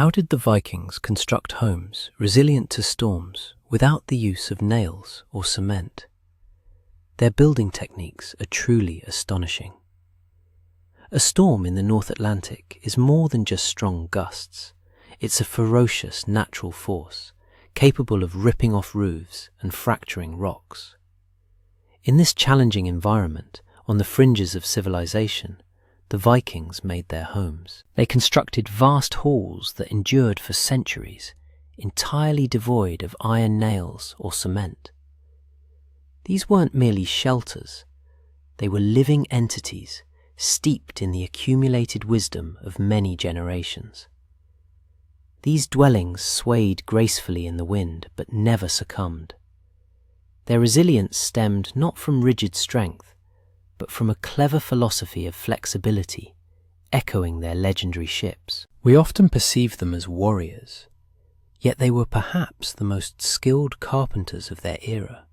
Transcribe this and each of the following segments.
How did the Vikings construct homes resilient to storms without the use of nails or cement? Their building techniques are truly astonishing. A storm in the North Atlantic is more than just strong gusts. It's a ferocious natural force, capable of ripping off roofs and fracturing rocks. In this challenging environment, on the fringes of civilization, the Vikings made their homes. They constructed vast halls that endured for centuries, entirely devoid of iron nails or cement. These weren't merely shelters. They were living entities, steeped in the accumulated wisdom of many generations. These dwellings swayed gracefully in the wind, but never succumbed. Their resilience stemmed not from rigid strength, but from a clever philosophy of flexibility, echoing their legendary ships. We often perceive them as warriors, yet they were perhaps the most skilled carpenters of their era.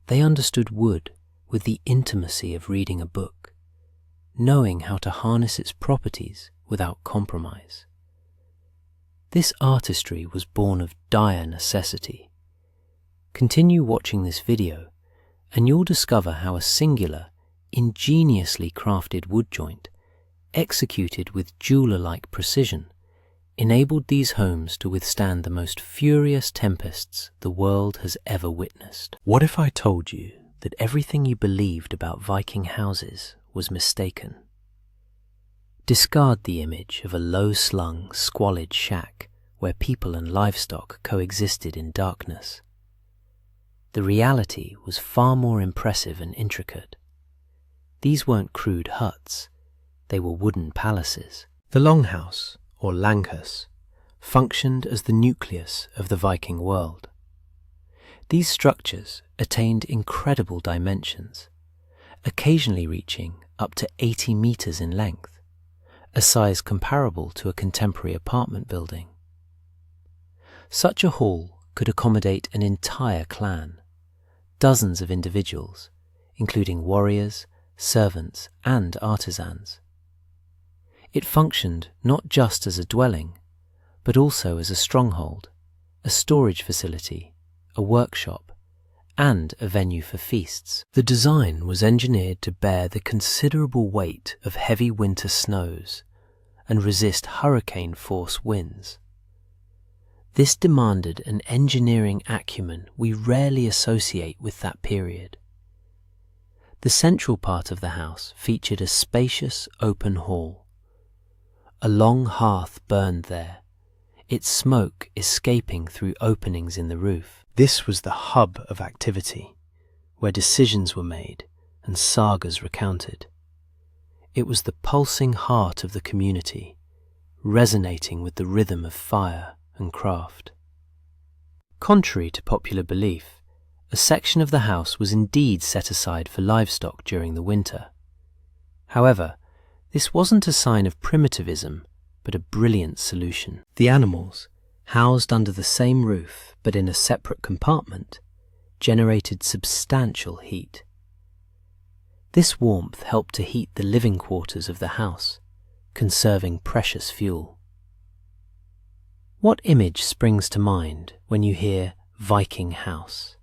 They understood wood with the intimacy of reading a book, knowing how to harness its properties without compromise. This artistry was born of dire necessity. Continue watching this video, and you'll discover how a singular, ingeniously crafted wood joint, executed with jeweler-like precision, enabled these homes to withstand the most furious tempests the world has ever witnessed. What if I told you that everything you believed about Viking houses was mistaken? Discard the image of a low-slung, squalid shack where people and livestock coexisted in darkness. The reality was far more impressive and intricate. These weren't crude huts, they were wooden palaces. The longhouse, or langhus, functioned as the nucleus of the Viking world. These structures attained incredible dimensions, occasionally reaching up to 80 meters in length, a size comparable to a contemporary apartment building. Such a hall could accommodate an entire clan, dozens of individuals, including warriors, servants, and artisans. It functioned not just as a dwelling, but also as a stronghold, a storage facility, a workshop, and a venue for feasts. The design was engineered to bear the considerable weight of heavy winter snows and resist hurricane-force winds. This demanded an engineering acumen we rarely associate with that period. The central part of the house featured a spacious open hall. A long hearth burned there, its smoke escaping through openings in the roof. This was the hub of activity, where decisions were made and sagas recounted. It was the pulsing heart of the community, resonating with the rhythm of fire and craft. Contrary to popular belief, a section of the house was indeed set aside for livestock during the winter. However, this wasn't a sign of primitivism, but a brilliant solution. The animals, housed under the same roof but in a separate compartment, generated substantial heat. This warmth helped to heat the living quarters of the house, conserving precious fuel. What image springs to mind when you hear Viking house?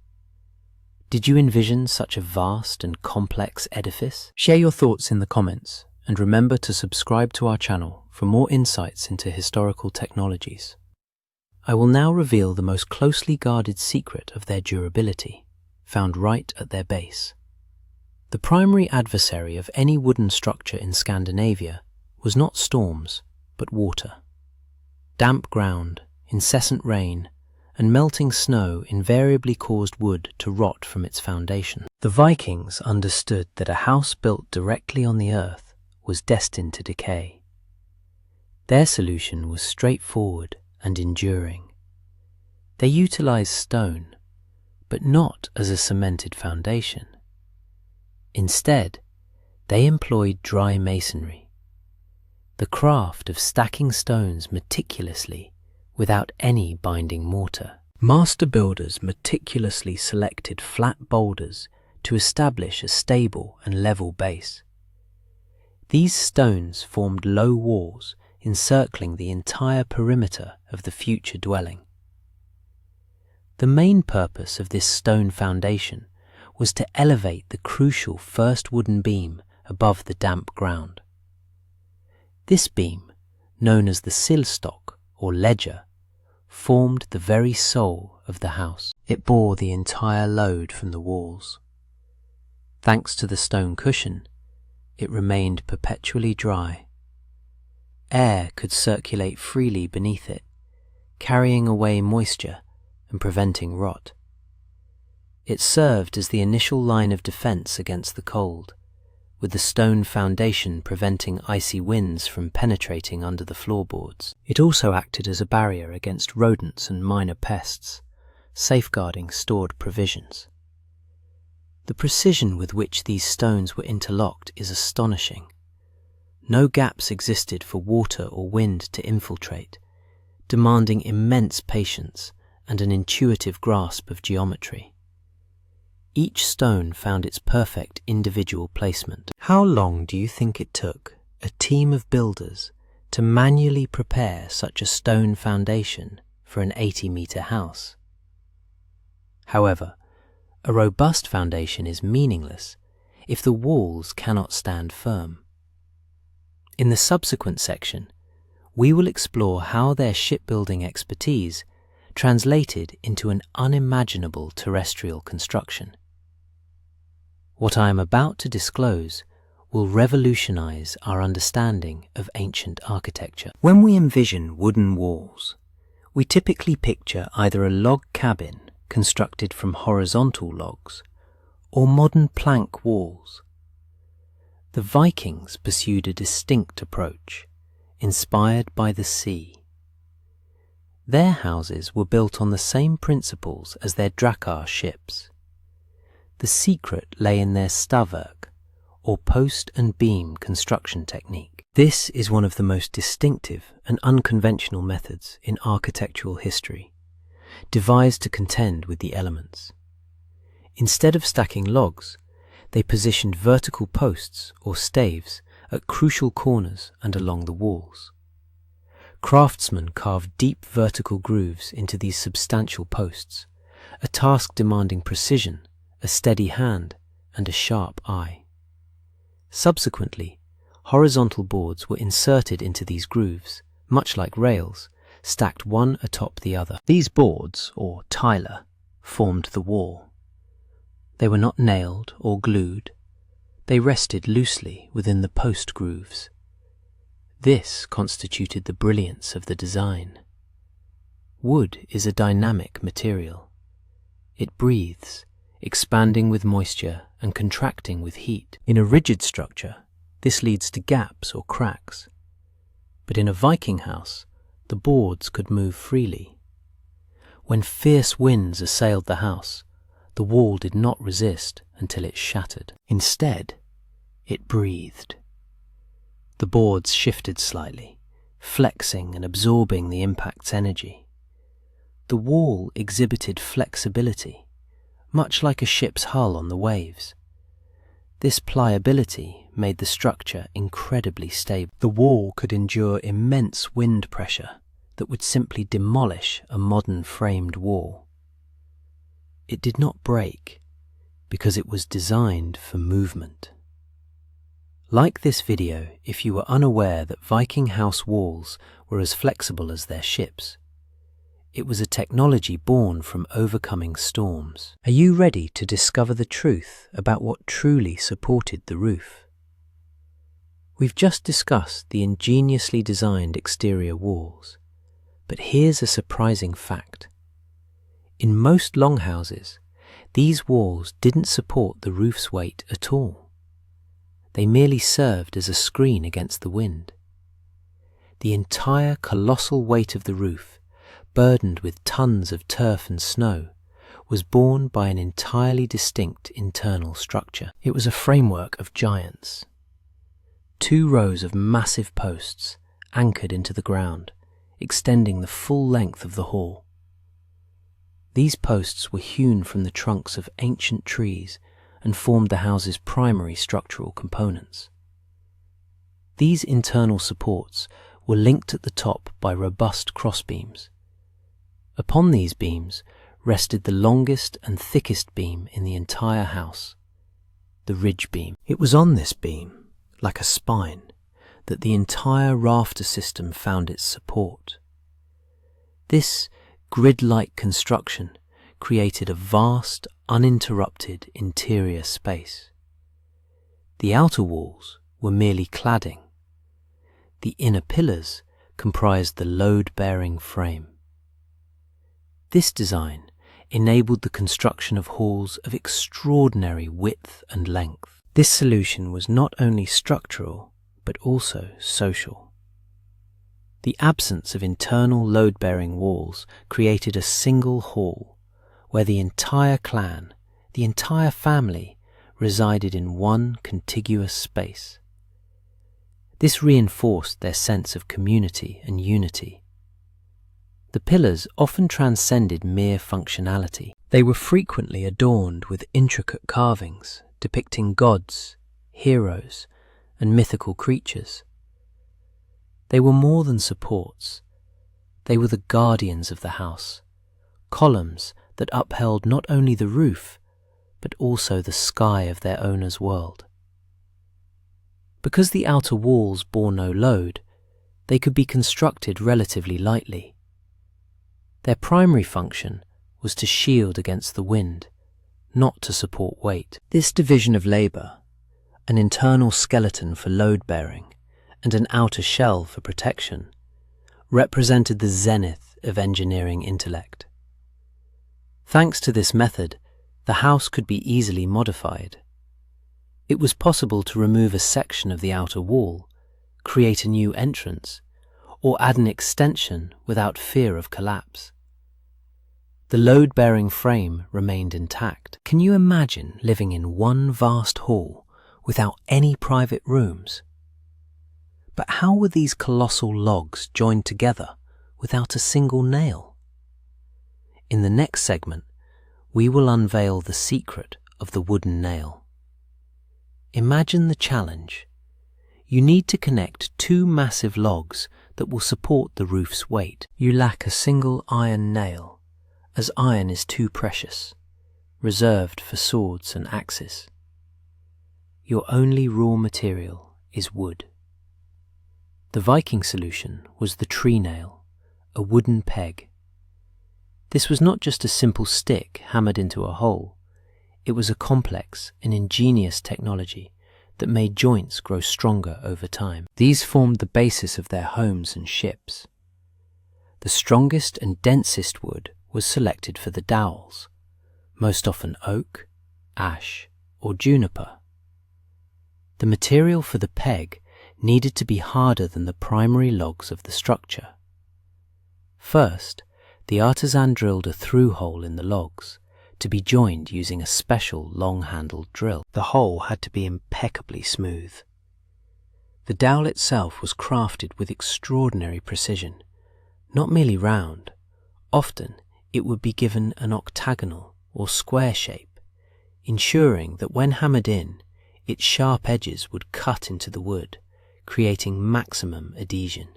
Did you envision such a vast and complex edifice? Share your thoughts in the comments, and remember to subscribe to our channel for more insights into historical technologies. I will now reveal the most closely guarded secret of their durability, found right at their base. The primary adversary of any wooden structure in Scandinavia was not storms, but water. Damp ground, incessant rain, and melting snow invariably caused wood to rot from its foundation. The Vikings understood that a house built directly on the earth was destined to decay. Their solution was straightforward and enduring. They utilized stone, but not as a cemented foundation. Instead, they employed dry masonry, the craft of stacking stones meticulously without any binding mortar. Master builders meticulously selected flat boulders to establish a stable and level base. These stones formed low walls encircling the entire perimeter of the future dwelling. The main purpose of this stone foundation was to elevate the crucial first wooden beam above the damp ground. This beam, known as the sillstock or ledger, formed the very soul of the house. It bore the entire load from the walls. Thanks to the stone cushion, it remained perpetually dry. Air could circulate freely beneath it, carrying away moisture and preventing rot. It served as the initial line of defense against the cold, with the stone foundation preventing icy winds from penetrating under the floorboards. It also acted as a barrier against rodents and minor pests, safeguarding stored provisions. The precision with which these stones were interlocked is astonishing. No gaps existed for water or wind to infiltrate, demanding immense patience and an intuitive grasp of geometry. Each stone found its perfect individual placement. How long do you think it took a team of builders to manually prepare such a stone foundation for an 80-meter house? However, a robust foundation is meaningless if the walls cannot stand firm. In the subsequent section, we will explore how their shipbuilding expertise translated into an unimaginable terrestrial construction. What I am about to disclose will revolutionize our understanding of ancient architecture. When we envision wooden walls, we typically picture either a log cabin constructed from horizontal logs or modern plank walls. The Vikings pursued a distinct approach, inspired by the sea. Their houses were built on the same principles as their drakkar ships. The secret lay in their stavverk, or post and beam construction technique. This is one of the most distinctive and unconventional methods in architectural history, devised to contend with the elements. Instead of stacking logs, they positioned vertical posts or staves at crucial corners and along the walls. Craftsmen carved deep vertical grooves into these substantial posts, a task demanding precision, a steady hand, and a sharp eye. Subsequently, horizontal boards were inserted into these grooves, much like rails, stacked one atop the other. These boards, or tyler, formed the wall. They were not nailed or glued. They rested loosely within the post grooves. This constituted the brilliance of the design. Wood is a dynamic material. It breathes, expanding with moisture and contracting with heat. In a rigid structure, this leads to gaps or cracks. But in a Viking house, the boards could move freely. When fierce winds assailed the house, the wall did not resist until it shattered. Instead, it breathed. The boards shifted slightly, flexing and absorbing the impact's energy. The wall exhibited flexibility, much like a ship's hull on the waves. This pliability made the structure incredibly stable. The wall could endure immense wind pressure that would simply demolish a modern framed wall. It did not break because it was designed for movement. Like this video if you were unaware that Viking house walls were as flexible as their ships. It was a technology born from overcoming storms. Are you ready to discover the truth about what truly supported the roof? We've just discussed the ingeniously designed exterior walls, but here's a surprising fact. In most longhouses, these walls didn't support the roof's weight at all. They merely served as a screen against the wind. The entire colossal weight of the roof, burdened with tons of turf and snow, was borne by an entirely distinct internal structure. It was a framework of giants. 2 rows of massive posts anchored into the ground, extending the full length of the hall. These posts were hewn from the trunks of ancient trees and formed the house's primary structural components. These internal supports were linked at the top by robust crossbeams. Upon these beams rested the longest and thickest beam in the entire house, the ridge beam. It was on this beam, like a spine, that the entire rafter system found its support. This grid-like construction created a vast, uninterrupted interior space. The outer walls were merely cladding. The inner pillars comprised the load-bearing frame. This design enabled the construction of halls of extraordinary width and length. This solution was not only structural, but also social. The absence of internal load-bearing walls created a single hall where the entire clan, the entire family, resided in one contiguous space. This reinforced their sense of community and unity. The pillars often transcended mere functionality. They were frequently adorned with intricate carvings depicting gods, heroes, and mythical creatures. They were more than supports. They were the guardians of the house, columns that upheld not only the roof, but also the sky of their owner's world. Because the outer walls bore no load, they could be constructed relatively lightly. Their primary function was to shield against the wind, not to support weight. This division of labour, an internal skeleton for load-bearing and an outer shell for protection, represented the zenith of engineering intellect. Thanks to this method, the house could be easily modified. It was possible to remove a section of the outer wall, create a new entrance, or add an extension without fear of collapse. The load-bearing frame remained intact. Can you imagine living in one vast hall without any private rooms? But how were these colossal logs joined together without a single nail? In the next segment, we will unveil the secret of the wooden nail. Imagine the challenge. You need to connect two massive logs that will support the roof's weight. You lack a single iron nail, as iron is too precious, reserved for swords and axes. Your only raw material is wood. The Viking solution was the tree nail, a wooden peg. This was not just a simple stick hammered into a hole. It was a complex and ingenious technology that made joints grow stronger over time. These formed the basis of their homes and ships. The strongest and densest wood was selected for the dowels, most often oak, ash, or juniper. The material for the peg needed to be harder than the primary logs of the structure. First, the artisan drilled a through hole in the logs, to be joined using a special long-handled drill. The hole had to be impeccably smooth. The dowel itself was crafted with extraordinary precision, not merely round. Often it would be given an octagonal or square shape, ensuring that when hammered in, its sharp edges would cut into the wood, creating maximum adhesion.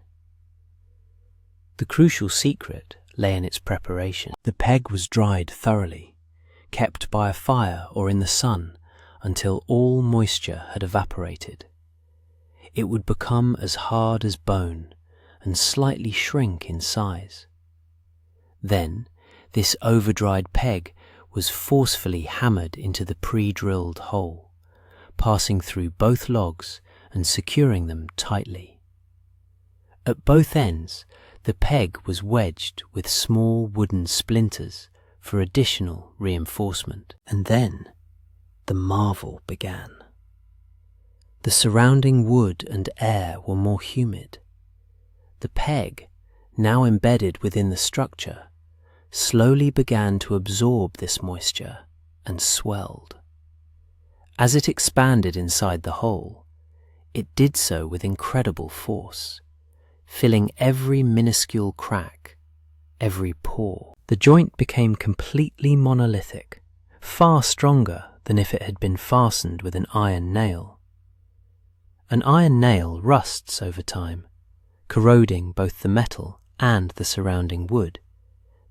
The crucial secret lay in its preparation. The peg was dried thoroughly, kept by a fire or in the sun until all moisture had evaporated. It would become as hard as bone and slightly shrink in size. Then, this over-dried peg was forcefully hammered into the pre-drilled hole, passing through both logs and securing them tightly. At both ends, the peg was wedged with small wooden splinters for additional reinforcement. And then the marvel began. The surrounding wood and air were more humid. The peg, now embedded within the structure, slowly began to absorb this moisture and swelled. As it expanded inside the hole, it did so with incredible force, filling every minuscule crack, every pore. The joint became completely monolithic, far stronger than if it had been fastened with an iron nail. An iron nail rusts over time, corroding both the metal and the surrounding wood,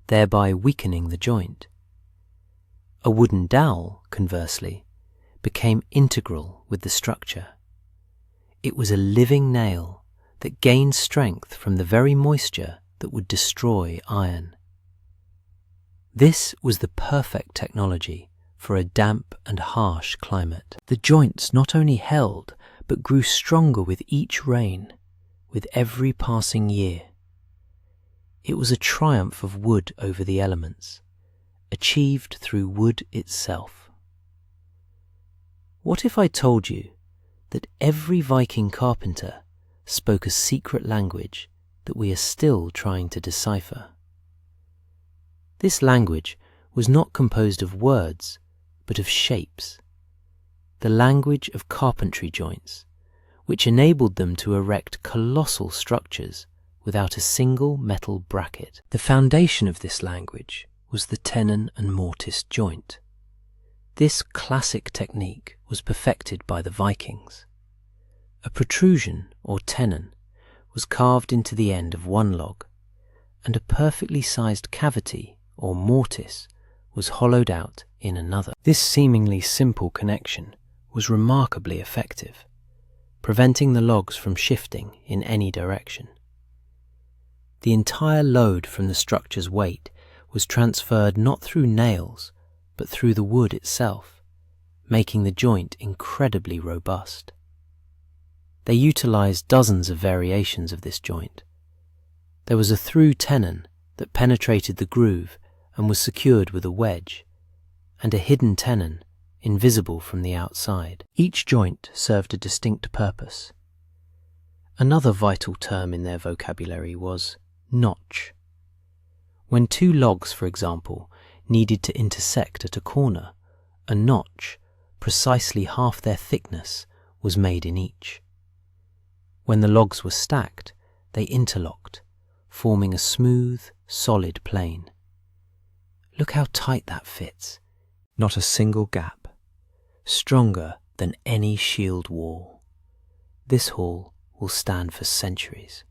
thereby weakening the joint. A wooden dowel, conversely, became integral with the structure. It was a living nail that gained strength from the very moisture that would destroy iron. This was the perfect technology for a damp and harsh climate. The joints not only held, but grew stronger with each rain, with every passing year. It was a triumph of wood over the elements, achieved through wood itself. What if I told you that every Viking carpenter spoke a secret language that we are still trying to decipher? This language was not composed of words, but of shapes, the language of carpentry joints, which enabled them to erect colossal structures without a single metal bracket. The foundation of this language was the tenon and mortise joint. This classic technique was perfected by the Vikings. A protrusion, or tenon, was carved into the end of one log, and a perfectly sized cavity, or mortise, was hollowed out in another. This seemingly simple connection was remarkably effective, preventing the logs from shifting in any direction. The entire load from the structure's weight was transferred not through nails, but through the wood itself, making the joint incredibly robust. They utilized dozens of variations of this joint. There was a through tenon that penetrated the groove and was secured with a wedge, and a hidden tenon, invisible from the outside. Each joint served a distinct purpose. Another vital term in their vocabulary was notch. When two logs, for example, needed to intersect at a corner, a notch, precisely half their thickness, was made in each. When the logs were stacked, they interlocked, forming a smooth, solid plane. Look how tight that fits. Not a single gap. Stronger than any shield wall. This hall will stand for centuries.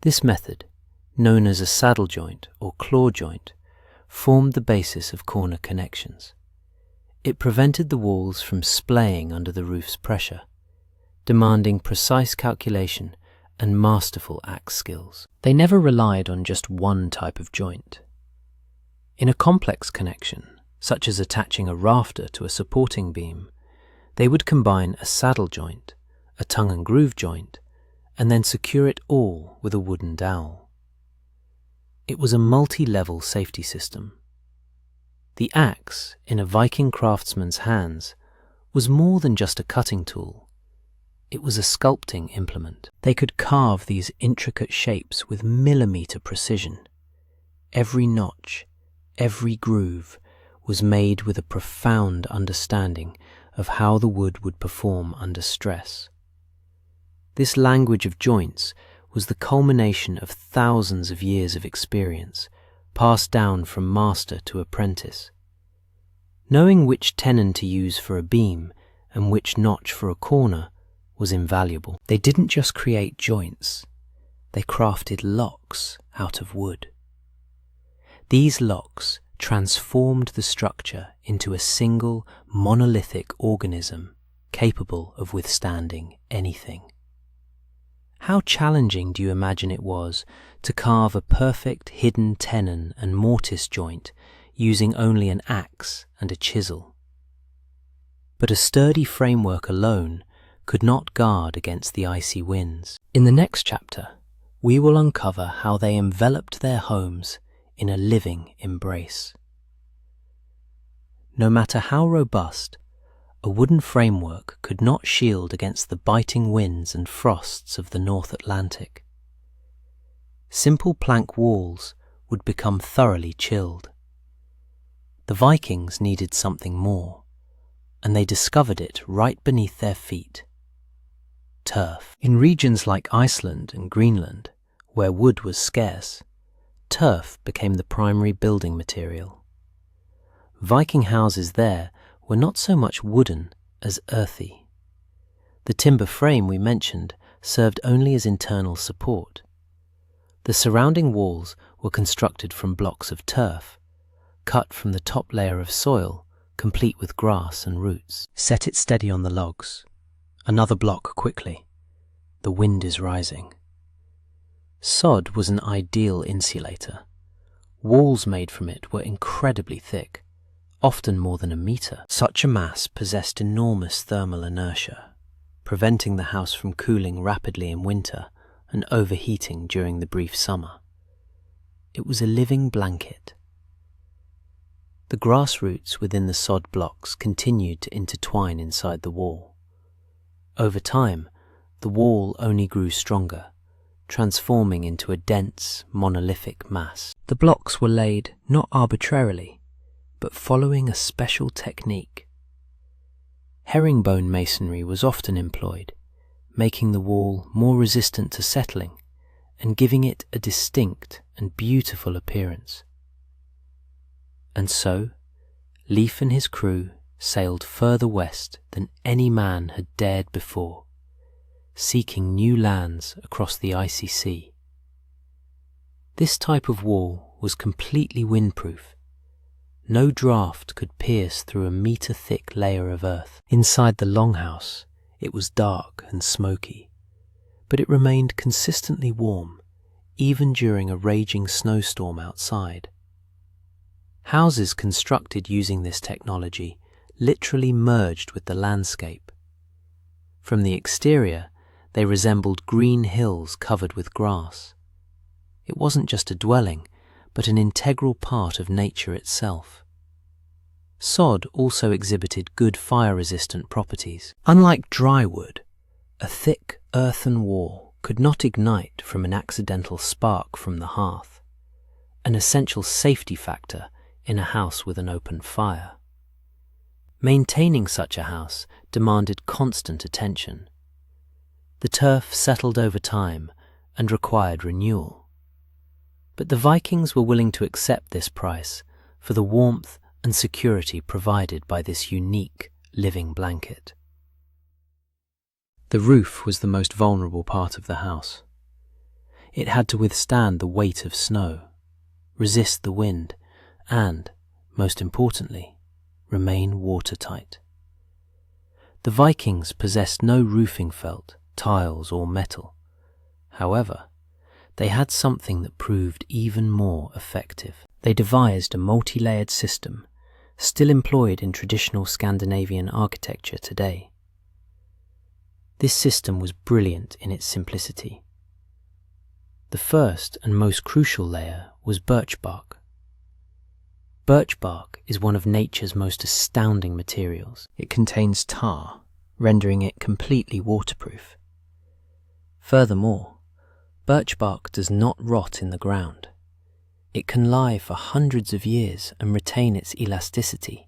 This method, known as a saddle joint or claw joint, formed the basis of corner connections. It prevented the walls from splaying under the roof's pressure, demanding precise calculation and masterful axe skills. They never relied on just one type of joint. In a complex connection, such as attaching a rafter to a supporting beam, they would combine a saddle joint, a tongue and groove joint, and then secure it all with a wooden dowel. It was a multi-level safety system. The axe, in a Viking craftsman's hands, was more than just a cutting tool. It was a sculpting implement. They could carve these intricate shapes with millimeter precision. Every notch, every groove was made with a profound understanding of how the wood would perform under stress. This language of joints was the culmination of thousands of years of experience, passed down from master to apprentice. Knowing which tenon to use for a beam and which notch for a corner was invaluable. They didn't just create joints, they crafted locks out of wood. These locks transformed the structure into a single monolithic organism capable of withstanding anything. How challenging do you imagine it was to carve a perfect hidden tenon and mortise joint using only an axe and a chisel? But a sturdy framework alone could not guard against the icy winds. In the next chapter, we will uncover how they enveloped their homes in a living embrace. No matter how robust, a wooden framework could not shield against the biting winds and frosts of the North Atlantic. Simple plank walls would become thoroughly chilled. The Vikings needed something more, and they discovered it right beneath their feet. Turf. In regions like Iceland and Greenland, where wood was scarce, turf became the primary building material. Viking houses there were not so much wooden as earthy. The timber frame we mentioned served only as internal support. The surrounding walls were constructed from blocks of turf, cut from the top layer of soil, complete with grass and roots. Set it steady on the logs. Another block quickly. The wind is rising. Sod was an ideal insulator. Walls made from it were incredibly thick, often more than a meter. Such a mass possessed enormous thermal inertia, preventing the house from cooling rapidly in winter and overheating during the brief summer. It was a living blanket. The grass roots within the sod blocks continued to intertwine inside the wall. Over time, the wall only grew stronger, transforming into a dense, monolithic mass. The blocks were laid not arbitrarily, but following a special technique. Herringbone masonry was often employed, making the wall more resistant to settling and giving it a distinct and beautiful appearance. And so, Leif and his crew sailed further west than any man had dared before, seeking new lands across the icy sea. This type of wall was completely windproof. No draft could pierce through a meter-thick layer of earth. Inside the longhouse, it was dark and smoky, but it remained consistently warm, even during a raging snowstorm outside. Houses constructed using this technology literally merged with the landscape. From the exterior, they resembled green hills covered with grass. It wasn't just a dwelling, but an integral part of nature itself. Sod also exhibited good fire-resistant properties. Unlike dry wood, a thick earthen wall could not ignite from an accidental spark from the hearth, an essential safety factor in a house with an open fire. Maintaining such a house demanded constant attention. The turf settled over time and required renewal. But the Vikings were willing to accept this price for the warmth and security provided by this unique living blanket. The roof was the most vulnerable part of the house. It had to withstand the weight of snow, resist the wind, and, most importantly, remain watertight. The Vikings possessed no roofing felt, tiles, or metal. However, they had something that proved even more effective. They devised a multi-layered system, still employed in traditional Scandinavian architecture today. This system was brilliant in its simplicity. The first and most crucial layer was birch bark. Birch bark is one of nature's most astounding materials. It contains tar, rendering it completely waterproof. Furthermore, birch bark does not rot in the ground. It can lie for hundreds of years and retain its elasticity.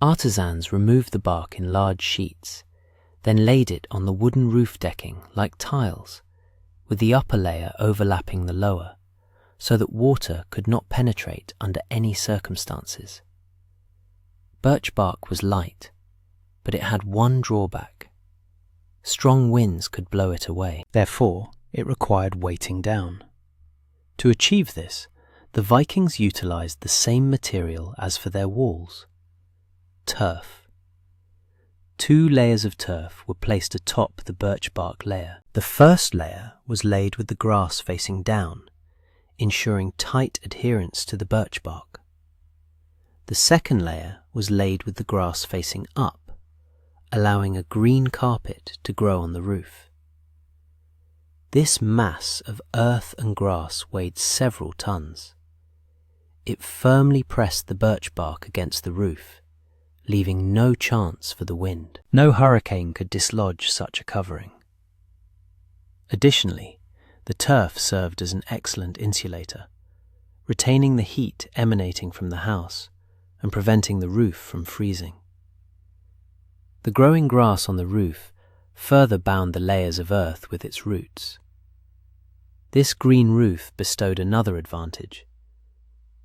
Artisans removed the bark in large sheets, then laid it on the wooden roof decking like tiles, with the upper layer overlapping the lower, so that water could not penetrate under any circumstances. Birch bark was light, but it had one drawback. Strong winds could blow it away. Therefore, it required weighting down. To achieve this, the Vikings utilized the same material as for their walls: turf. 2 layers of turf were placed atop the birch bark layer. The first layer was laid with the grass facing down, ensuring tight adherence to the birch bark. The second layer was laid with the grass facing up, allowing a green carpet to grow on the roof. This mass of earth and grass weighed several tons. It firmly pressed the birch bark against the roof, leaving no chance for the wind. No hurricane could dislodge such a covering. Additionally, the turf served as an excellent insulator, retaining the heat emanating from the house and preventing the roof from freezing. The growing grass on the roof further bound the layers of earth with its roots. This green roof bestowed another advantage.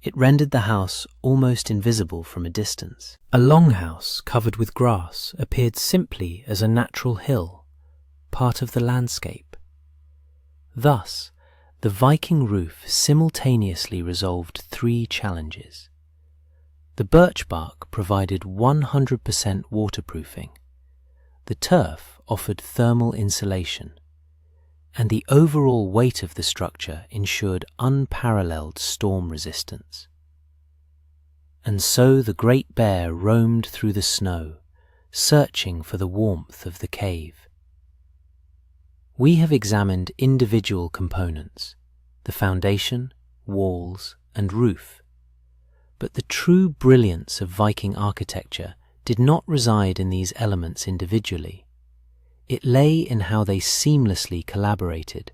It rendered the house almost invisible from a distance. A longhouse covered with grass appeared simply as a natural hill, part of the landscape. Thus, the Viking roof simultaneously resolved three challenges. The birch bark provided 100% waterproofing, the turf offered thermal insulation, and the overall weight of the structure ensured unparalleled storm resistance. And so the Great Bear roamed through the snow, searching for the warmth of the cave. We have examined individual components, the foundation, walls, and roof. But the true brilliance of Viking architecture did not reside in these elements individually. It lay in how they seamlessly collaborated,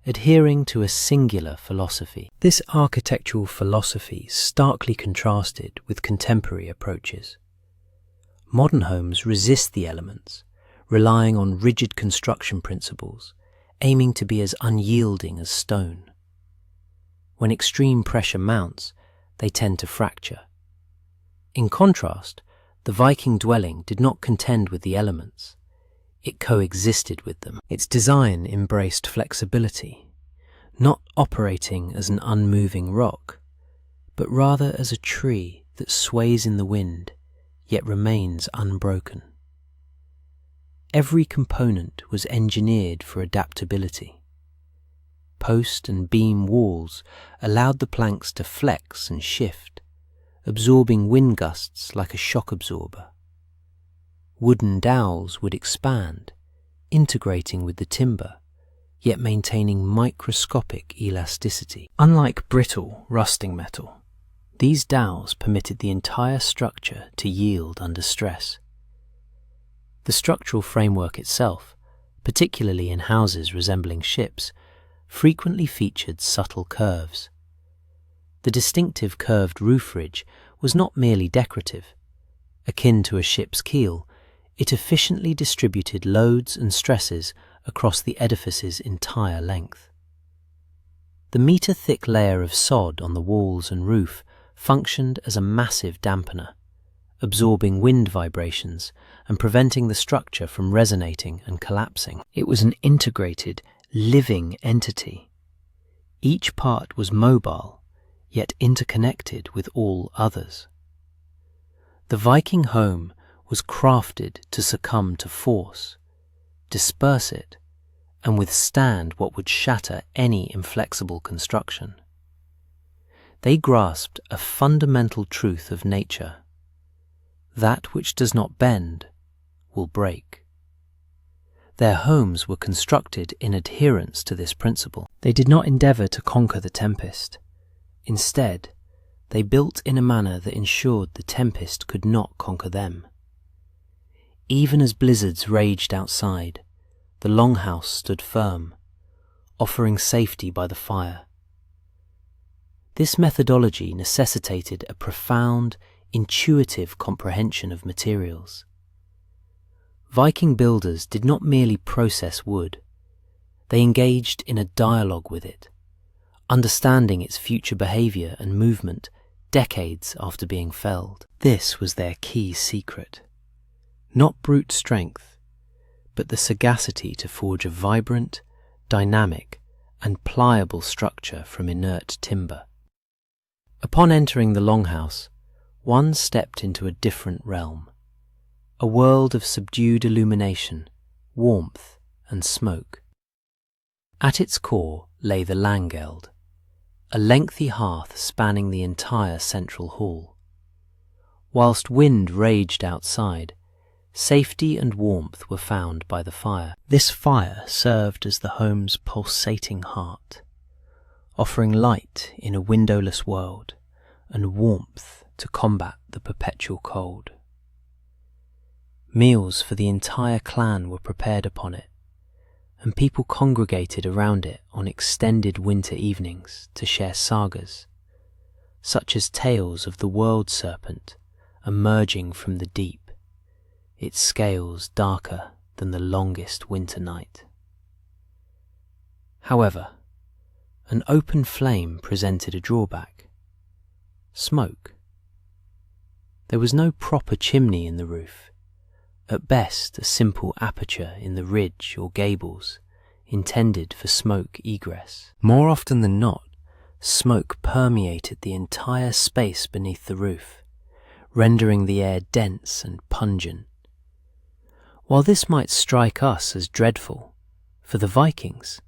adhering to a singular philosophy. This architectural philosophy starkly contrasted with contemporary approaches. Modern homes resist the elements, relying on rigid construction principles, aiming to be as unyielding as stone. When extreme pressure mounts, they tend to fracture. In contrast, the Viking dwelling did not contend with the elements. It coexisted with them. Its design embraced flexibility, not operating as an unmoving rock, but rather as a tree that sways in the wind, yet remains unbroken. Every component was engineered for adaptability. Post and beam walls allowed the planks to flex and shift, absorbing wind gusts like a shock absorber. Wooden dowels would expand, integrating with the timber, yet maintaining microscopic elasticity. Unlike brittle, rusting metal, these dowels permitted the entire structure to yield under stress. The structural framework itself, particularly in houses resembling ships, frequently featured subtle curves. The distinctive curved roof ridge was not merely decorative. Akin to a ship's keel, it efficiently distributed loads and stresses across the edifice's entire length. The metre-thick layer of sod on the walls and roof functioned as a massive dampener, absorbing wind vibrations and preventing the structure from resonating and collapsing. It was an integrated, living entity. Each part was mobile, yet interconnected with all others. The Viking home was crafted to succumb to force, disperse it, and withstand what would shatter any inflexible construction. They grasped a fundamental truth of nature: that which does not bend will break. Their homes were constructed in adherence to this principle. They did not endeavour to conquer the tempest. Instead, they built in a manner that ensured the tempest could not conquer them. Even as blizzards raged outside, the longhouse stood firm, offering safety by the fire. This methodology necessitated a profound, intuitive comprehension of materials. Viking builders did not merely process wood. They engaged in a dialogue with it, understanding its future behaviour and movement decades after being felled. This was their key secret. Not brute strength, but the sagacity to forge a vibrant, dynamic, and pliable structure from inert timber. Upon entering the longhouse, one stepped into a different realm, a world of subdued illumination, warmth, and smoke. At its core lay the langeld, a lengthy hearth spanning the entire central hall. Whilst wind raged outside, safety and warmth were found by the fire. This fire served as the home's pulsating heart, offering light in a windowless world and warmth to combat the perpetual cold. Meals for the entire clan were prepared upon it, and people congregated around it on extended winter evenings to share sagas, such as tales of the world serpent emerging from the deep, its scales darker than the longest winter night. However, an open flame presented a drawback: smoke. There was no proper chimney in the roof, at best a simple aperture in the ridge or gables, intended for smoke egress. More often than not, smoke permeated the entire space beneath the roof, rendering the air dense and pungent. While this might strike us as dreadful, for the Vikings,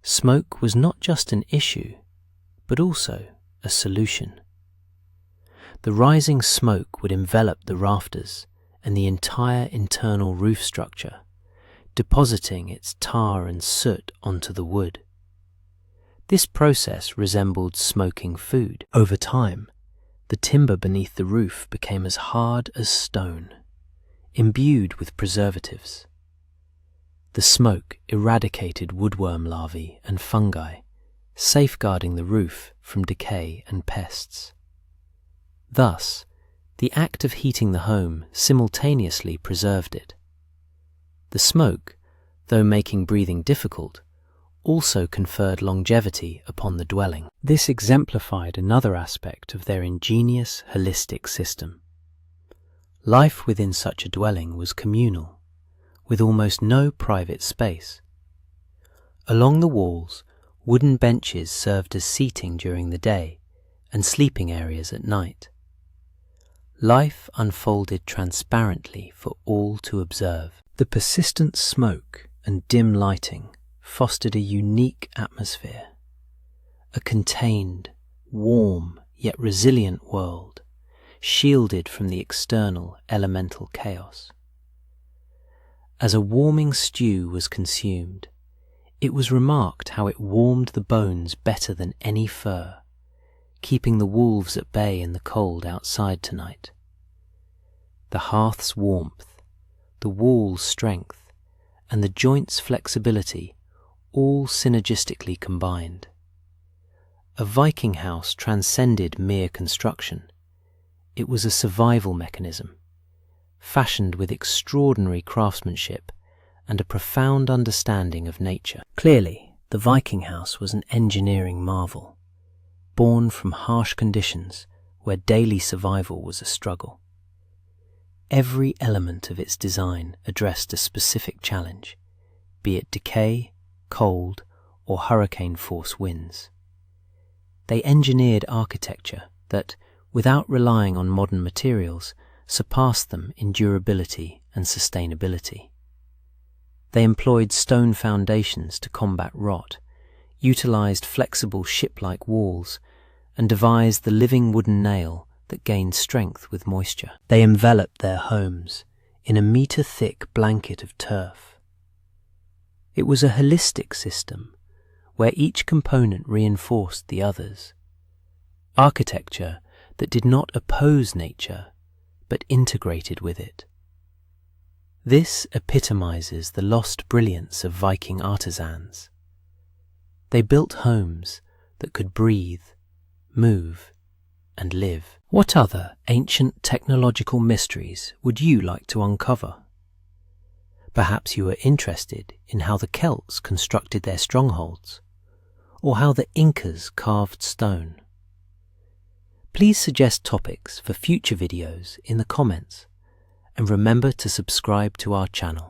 smoke was not just an issue, but also a solution. The rising smoke would envelop the rafters and the entire internal roof structure, depositing its tar and soot onto the wood. This process resembled smoking food. Over time, the timber beneath the roof became as hard as stone, imbued with preservatives. The smoke eradicated woodworm larvae and fungi, safeguarding the roof from decay and pests. Thus, the act of heating the home simultaneously preserved it. The smoke, though making breathing difficult, also conferred longevity upon the dwelling. This exemplified another aspect of their ingenious, holistic system. Life within such a dwelling was communal, with almost no private space. Along the walls, wooden benches served as seating during the day and sleeping areas at night. Life unfolded transparently for all to observe. The persistent smoke and dim lighting fostered a unique atmosphere, a contained, warm yet resilient world, shielded from the external elemental chaos. As a warming stew was consumed, it was remarked how it warmed the bones better than any fur, keeping the wolves at bay in the cold outside tonight. The hearth's warmth, the wall's strength, and the joint's flexibility all synergistically combined. A Viking house transcended mere construction. It was a survival mechanism, fashioned with extraordinary craftsmanship and a profound understanding of nature. Clearly, the Viking house was an engineering marvel, born from harsh conditions where daily survival was a struggle. Every element of its design addressed a specific challenge, be it decay, cold, or hurricane-force winds. They engineered architecture that, without relying on modern materials, surpassed them in durability and sustainability. They employed stone foundations to combat rot, utilized flexible ship-like walls, and devised the living wooden nail that gained strength with moisture. They enveloped their homes in a meter-thick blanket of turf. It was a holistic system where each component reinforced the others. Architecture that did not oppose nature, but integrated with it. This epitomizes the lost brilliance of Viking artisans. They built homes that could breathe, move, and live. What other ancient technological mysteries would you like to uncover? Perhaps you are interested in how the Celts constructed their strongholds, or how the Incas carved stone. Please suggest topics for future videos in the comments, and remember to subscribe to our channel.